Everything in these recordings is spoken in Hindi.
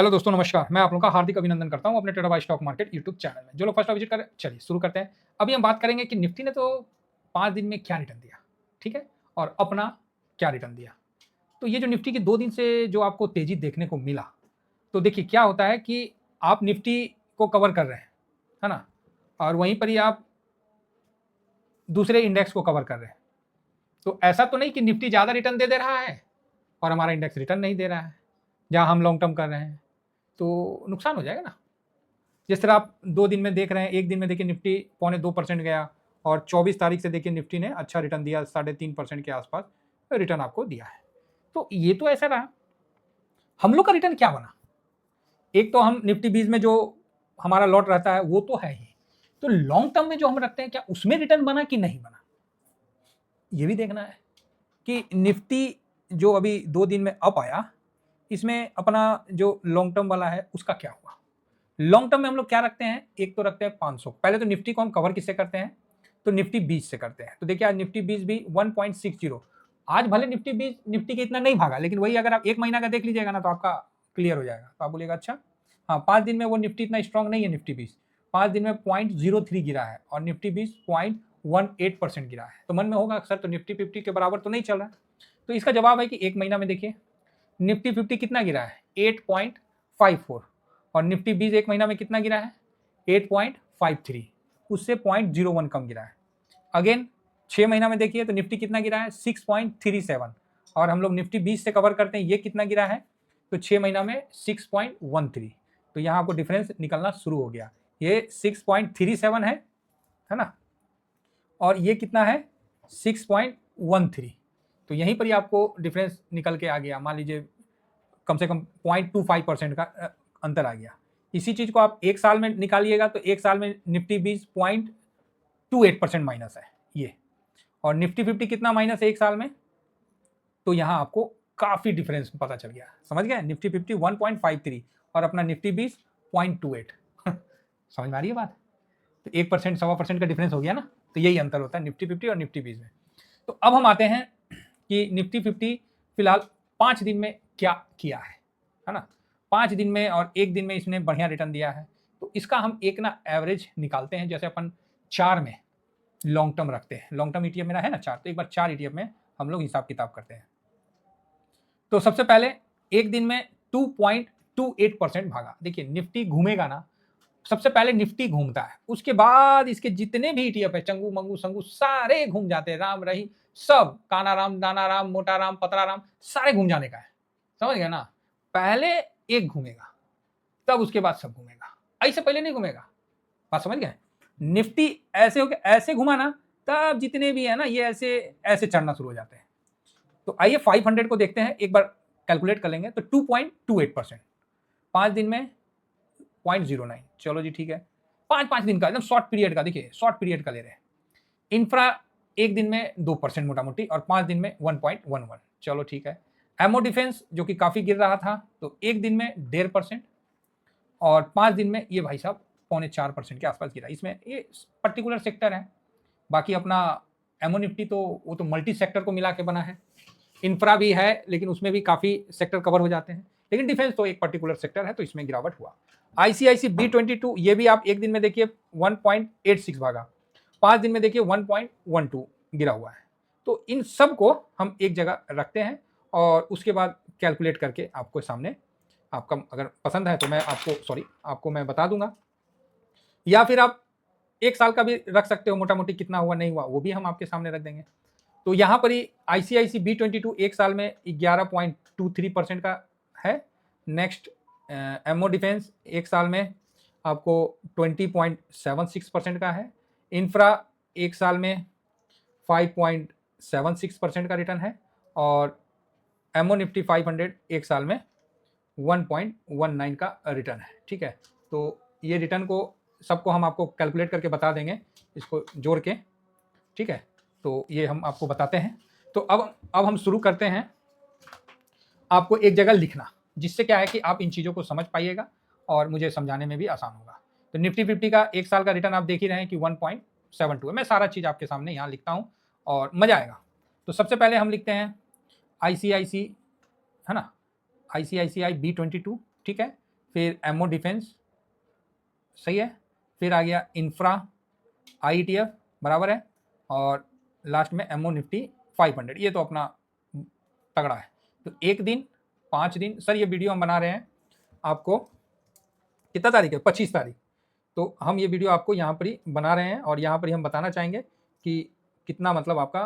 हेलो दोस्तों, नमस्कार। मैं आप लोगों का हार्दिक अभिनंदन करता हूं अपने trader by stock market YouTube channel में। जो लोग फर्स्ट टाइम विजिट कर रहे हैं, चलिए शुरू करते हैं। अभी हम बात करेंगे कि निफ्टी ने तो 5 दिन में क्या रिटर्न दिया, ठीक है, और अपना क्या रिटर्न दिया। तो ये जो निफ्टी की 2 दिन से जो आपको तेजी देखने को मिला, तो देखिए क्या होता है कि आप निफ्टी को कवर कर रहे हैं, है ना, और वहीं पर ही आप दूसरे इंडेक्स को कवर कर रहे हैं। तो ऐसा तो नहीं कि निफ्टी ज़्यादा रिटर्न दे रहा है और हमारा इंडेक्स रिटर्न नहीं दे रहा है, जहाँ हम लॉन्ग टर्म कर रहे हैं, तो नुकसान हो जाएगा ना। जिस तरह आप 2 दिन में देख रहे हैं, 1 दिन में देखिए निफ्टी 0.25% गया और 24 तारीख से देखिए निफ्टी ने अच्छा रिटर्न दिया, 3.5% के आसपास रिटर्न आपको दिया है। तो ये तो ऐसा रहा। हम लोग का रिटर्न क्या बना? एक तो हम निफ्टी 20 में जो हमारा लॉट रहता है वो तो है ही, तो लॉन्ग टर्म में जो हम रखते हैं क्या उसमें रिटर्न बना कि नहीं बना, ये भी देखना है कि निफ्टी जो अभी 2 दिन में अप आया, इसमें अपना जो लॉन्ग टर्म वाला है उसका क्या हुआ। लॉन्ग टर्म में हम लोग क्या रखते हैं, एक तो रखते हैं 500। पहले तो निफ्टी को हम कवर किससे करते हैं, तो निफ्टी 20 से करते हैं। तो देखिए आज निफ्टी 20 भी 1.60, आज भले निफ्टी 20 निफ्टी के इतना नहीं भागा, लेकिन वही अगर आप 1 महीना का देख लीजिएगा ना तो आपका क्लियर हो जाएगा। तो आप बोलिएगा अच्छा हाँ, 5 दिन में वो निफ्टी इतना स्ट्रांग नहीं है। निफ्टी 20 5 दिन में 0.03 गिरा है और निफ्टी 20 0.18% गिरा है। तो मन में होगा सर तो निफ्टी 50 के बराबर तो नहीं चल रहा है। तो इसका जवाब है कि 1 महीना में देखिए निफ्टी 50 कितना गिरा है, 8.54, और निफ्टी 20 1 महीना में कितना गिरा है, 8.53, उससे 0.01 कम गिरा है। अगेन 6 महीना में देखिए तो निफ्टी कितना गिरा है, 6.37, और हम लोग निफ्टी 20 से कवर करते हैं, ये कितना गिरा है, तो 6 महीना में 6.13। तो यहाँ आपको डिफरेंस निकलना शुरू हो गया, ये 6.37 है ना, और ये कितना है 6.13। तो यहीं पर ही आपको डिफरेंस निकल के आ गया। मान लीजिए कम से कम 0.25% का अंतर आ गया। इसी चीज को आप 1 साल में निकालिएगा तो 1 साल में निफ्टी 20 0.28% माइनस है ये, और निफ्टी 50 कितना माइनस है 1 साल में, तो यहाँ आपको काफी डिफरेंस पता चल गया। समझ गए, निफ्टी 50 1.53 और अपना निफ्टी 20 0.28 समझ में आ रही है बात। तो 1% 1.25% का डिफरेंस हो गया ना। तो यही अंतर होता है निफ्टी 50 और निफ्टी 20 में। तो अब हम आते हैं कि निफ्टी 50 फिलहाल 5 दिन में क्या किया है ना। 5 दिन में और 1 दिन में इसने बढ़िया रिटर्न दिया है। तो इसका हम एक ना एवरेज निकालते हैं, जैसे अपन 4 में लॉन्ग टर्म रखते हैं। लॉन्ग टर्म ईटीएफ मेरा है ना 4, तो एक बार 4 ईटीएफ में हम लोग हिसाब किताब करते हैं। तो सबसे पहले 1 दिन में 2.28% भागा। देखिए निफ्टी घूमेगा ना, सबसे पहले निफ्टी घूमता है, उसके बाद इसके जितने भी ईटीएफ है, चंगू मंगू संगू सारे घूम जाते हैं, राम रही सब, काना राम, दाना राम, मोटा राम, पतला राम, सारे घूम जाने का है। समझ गया ना। पहले एक घूमेगा, तब उसके बाद सब घूमेगा, ऐसे पहले नहीं घूमेगा। बात समझ गए। निफ्टी ऐसे होके ऐसे घुमा ना, तब जितने भी है ना ये ऐसे ऐसे चढ़ना शुरू हो जाते हैं। तो आइए 500 को देखते हैं, एक बार कैलकुलेट कर लेंगे। तो 2.28% 5 दिन में 0.09, चलो जी ठीक है। 5 दिन का एकदम शॉर्ट पीरियड का, देखिए शॉर्ट पीरियड का ले रहे हैं। इंफ्रा 1 दिन में 2% मोटा मोटी, और 5 दिन में 1.11, चलो ठीक है। एमओ डिफेंस जो कि काफी गिर रहा था, तो 1 दिन में 1.5%, और 5 दिन में ये भाई साहब 0.4% के आसपास गिरा। इसमें ये पर्टिकुलर सेक्टर है, बाकी अपना एमओ निफ्टी तो वो तो मल्टी सेक्टर को मिला के बना है। इंफ्रा भी है लेकिन उसमें भी काफी सेक्टर कवर हो जाते हैं, लेकिन डिफेंस तो एक पर्टिकुलर सेक्टर है, तो इसमें गिरावट हुआ। आईसीआईसी B22 ये भी आप 1 दिन में देखिए 1.86 भागा, 5 दिन में देखिए 1.12 गिरा हुआ है। तो इन सब को हम एक जगह रखते हैं और उसके बाद कैलकुलेट करके आपको सामने, आपका अगर पसंद है तो मैं आपको मैं बता दूंगा, या फिर आप 1 साल का भी रख सकते हो, मोटा मोटी कितना हुआ नहीं हुआ वो भी हम आपके सामने रख देंगे। तो यहाँ पर ही आईसीआईसी B22 1 साल में 11.23% का है। नेक्स्ट एमओ डिफेंस 1 साल में आपको 20.76% का है। इंफ्रा 1 साल में 5.76% का रिटर्न है, और एमओ निफ्टी 500 1 साल में 1.19 का रिटर्न है। ठीक है, तो ये रिटर्न को सबको हम आपको कैलकुलेट करके बता देंगे, इसको जोड़ के। ठीक है, तो ये हम आपको बताते हैं। तो अब हम शुरू करते हैं, आपको एक जगह लिखना, जिससे क्या है कि आप इन चीज़ों को समझ पाइएगा और मुझे समझाने में भी आसान होगा। तो निफ्टी 50 का 1 साल का रिटर्न आप देख ही रहे हैं कि 1.72 है। मैं सारा चीज़ आपके सामने यहाँ लिखता हूँ और मज़ा आएगा। तो सबसे पहले हम लिखते हैं आईसीआईसी, है ना, ICICI B22, ठीक है, फिर एमओ डिफेंस, सही है, फिर आ गया इंफ्रा IETF बराबर है, और लास्ट में एमओ निफ्टी 500। ये तो अपना तगड़ा है। तो एक दिन 5 दिन सर, ये वीडियो हम बना रहे हैं आपको कितना तारीख है, 25 तारीख। तो हम ये वीडियो आपको यहाँ पर ही बना रहे हैं और यहाँ पर ही हम बताना चाहेंगे कि कितना मतलब आपका,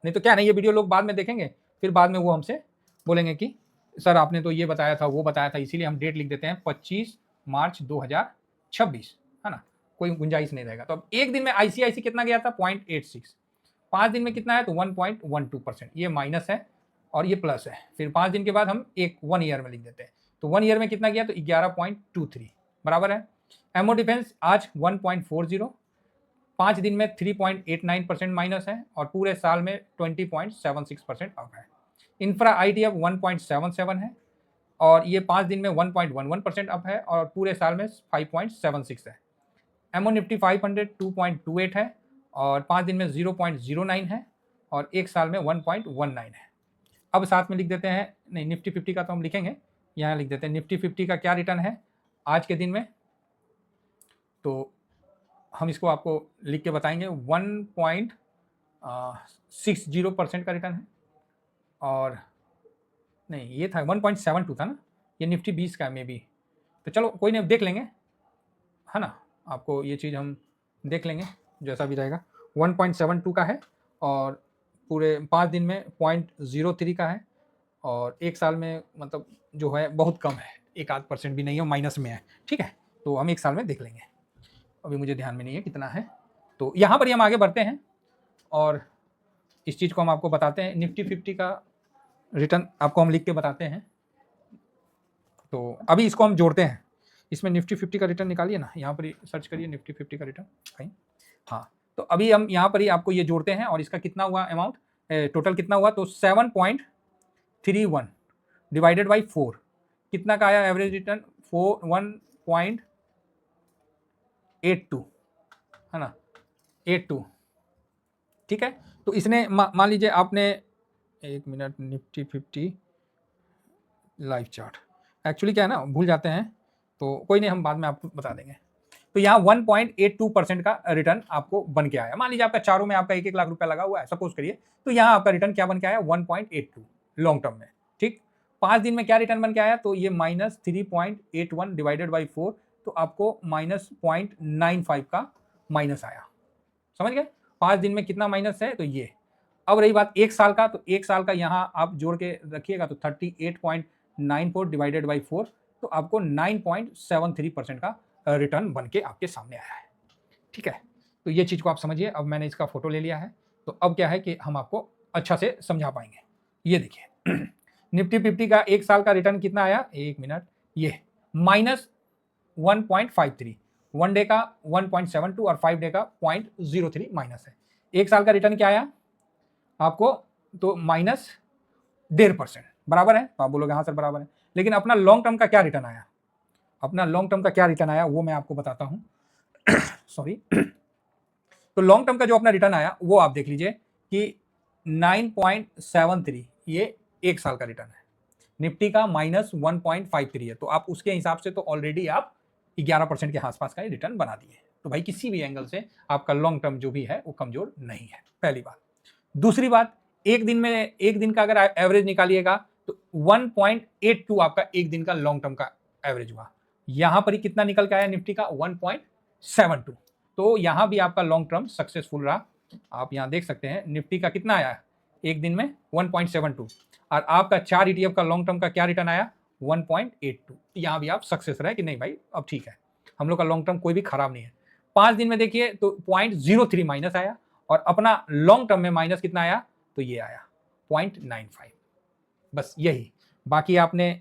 नहीं तो क्या नहीं, ये वीडियो लोग बाद में देखेंगे, फिर बाद में वो हमसे बोलेंगे कि सर आपने तो ये बताया था वो बताया था, इसीलिए हम डेट लिख देते हैं 25 मार्च 2026, है ना, कोई गुंजाइश नहीं रहेगा। तो अब एक दिन में ICICI कितना गया था 0.86, 5 दिन में कितना है तो 1.12%, ये माइनस है और ये प्लस है। फिर 5 दिन के बाद हम 1 ईयर में लिख देते हैं, तो 1 ईयर में कितना गया तो 11.23 बराबर है। एमओ डिफेंस आज 1.40, 5 दिन में 3.89% माइनस है और पूरे साल में 20.76% अप है। इंफ्रा IETF 1.77 है और ये 5 दिन में 1.11% अप है और पूरे साल में 5.76 है। एमओ निफ्टी 500 2.28 है और 5 दिन में 0.09 है और एक साल में 1.19 है। अब साथ में लिख देते हैं, नहीं निफ्टी 50 का तो हम लिखेंगे, यहाँ लिख देते हैं निफ्टी 50 का क्या रिटर्न है आज के दिन में, तो हम इसको आपको लिख के बताएंगे। 1.60% का रिटर्न है, और नहीं ये था 1.72 था ना, ये निफ्टी 20 का मे बी, तो चलो कोई नहीं देख लेंगे, है ना, आपको ये चीज़ हम देख लेंगे जैसा भी रहेगा। 1.72 का है और पूरे 5 दिन में 0.03 का है और एक साल में मतलब जो है बहुत कम है, 1-8% भी नहीं है, माइनस में है। ठीक है, तो हम एक साल में देख लेंगे, अभी मुझे ध्यान में नहीं है कितना है। तो यहाँ पर ही हम आगे बढ़ते हैं और इस चीज़ को हम आपको बताते हैं। निफ्टी 50 का रिटर्न आपको हम लिख के बताते हैं, तो अभी इसको हम जोड़ते हैं। इसमें निफ्टी 50 का रिटर्न निकालिए ना, यहाँ पर ही सर्च करिए निफ्टी 50 का रिटर्न कहीं। हाँ, तो अभी हम यहाँ पर ही आपको ये जोड़ते हैं और इसका कितना हुआ अमाउंट, टोटल कितना हुआ, तो 7.31 डिवाइडेड बाई 4 कितना का आया एवरेज रिटर्न, 1.82, है ना, 82। ठीक है, तो इसने मान लीजिए आपने, एक minute, Nifty 50 live chart, actually क्या है ना भूल जाते हैं, तो कोई नहीं हम बाद में आपको बता देंगे। तो यहाँ 1.82% का रिटर्न आपको बन के आया। मान लीजिए आपका चारों में आपका 1-1 लाख रुपया लगा हुआ है सपोज करिए, तो यहाँ आपका रिटर्न क्या बन के आया 1.82 लॉन्ग टर्म में। ठीक, 5 दिन में क्या रिटर्न बन के आया, तो ये -3.81 डिवाइडेड बाई 4, तो आपको -0.95 का माइनस आया। समझ गए, 5 दिन में कितना माइनस है, तो ये। अब रही बात एक साल का, तो एक साल का यहाँ आप जोड़ के रखिएगा तो 38.94 डिवाइडेड बाई 4, तो आपको 9.73% का रिटर्न बन के आपके सामने आया है। ठीक है, तो ये चीज़ को आप समझिए। अब मैंने इसका फोटो ले लिया है, तो अब क्या है कि हम आपको अच्छा से समझा पाएंगे। ये देखिए निफ्टी 50 का एक साल का रिटर्न कितना आया, एक मिनट, ये -1.53, 1 डे का 1.72 और 5 डे का 0.03 माइनस है। एक साल का रिटर्न क्या आया आपको, तो -1.5% बराबर है। तो आप बोलोगे हाँ सर बराबर है, लेकिन अपना लॉन्ग टर्म का क्या रिटर्न आया, अपना लॉन्ग टर्म का क्या रिटर्न आया वो मैं आपको बताता हूं सॉरी तो लॉन्ग टर्म का जो अपना रिटर्न आया वो आप देख लीजिए कि 9.73, ये एक साल का रिटर्न है। निफ्टी का -1.53 है, तो आप उसके हिसाब से तो ऑलरेडी आप 11% के आसपास का रिटर्न बना दिए। तो भाई किसी भी एंगल से आपका लॉन्ग टर्म जो भी है वो कमजोर नहीं है, पहली बात। दूसरी बात, एक दिन का अगर एवरेज निकालिएगा तो 1.82 आपका एक दिन का लॉन्ग टर्म का एवरेज हुआ। यहां पर ही कितना निकल के आया निफ्टी का 1.72, तो यहां भी आपका लॉन्ग टर्म सक्सेसफुल रहा। आप यहां देख सकते हैं निफ्टी का कितना आया एक दिन में 1.72, और आपका 4 ETF का लॉन्ग टर्म का क्या रिटर्न आया 1.82। यहां भी आप सक्सेस रहे कि नहीं भाई अब ठीक है, हम लोग का लॉन्ग टर्म कोई भी खराब नहीं है। 5 दिन में देखिए तो 0.03 माइनस आया, और अपना लॉन्ग टर्म में माइनस कितना आया, तो ये आया 0.95। बस यही, बाकी आपने,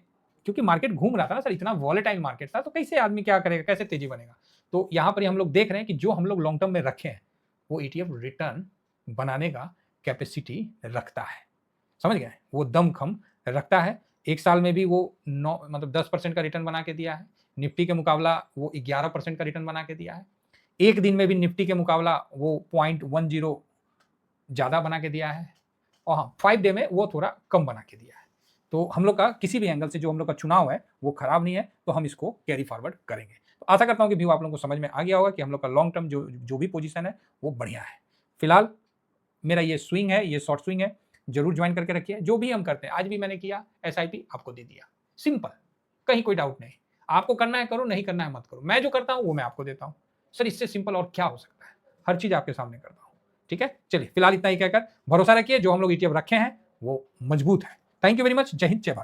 क्योंकि मार्केट घूम रहा था ना सर, इतना वॉलेटाइल मार्केट था, तो कैसे आदमी क्या करेगा, कैसे तेजी बनेगा। तो यहां पर हम लोग देख रहे हैं कि जो हम लोग लॉन्ग टर्म में रखे हैं वो ETF रिटर्न बनाने का कैपेसिटी रखता है, समझ गए, वो दमखम रखता है। एक साल में भी वो 10% का रिटर्न बना के दिया है, निफ्टी के मुकाबला वो 11% का रिटर्न बना के दिया है। एक दिन में भी निफ्टी के मुकाबला वो 0.10 ज़्यादा बना के दिया है, और हाँ 5 डे में वो थोड़ा कम बना के दिया है। तो हम लोग का किसी भी एंगल से जो हम लोग का चुनाव है वो खराब नहीं है, तो हम इसको कैरी फॉरवर्ड करेंगे। तो आशा करता हूँ कि व्यू आप लोगों को समझ में आ गया होगा कि हम लोग का लॉन्ग टर्म जो भी पोजीशन है वो बढ़िया है। फिलहाल मेरा ये स्विंग है, ये शॉर्ट स्विंग है, जरूर ज्वाइन करके रखिए। जो भी हम करते हैं, आज भी मैंने किया, एसआईपी आपको दे दिया, सिंपल, कहीं कोई डाउट नहीं। आपको करना है करो, नहीं करना है मत करो। मैं जो करता हूं वो मैं आपको देता हूं। सर इससे सिंपल और क्या हो सकता है? हर चीज आपके सामने करता हूं। ठीक है, चलिए फिलहाल इतना ही कहकर भरोसा रखिए, जो हम लोग ईटीएफ रखे हैं वो मजबूत है। Thank you very much. जय हिंद, जय भारत।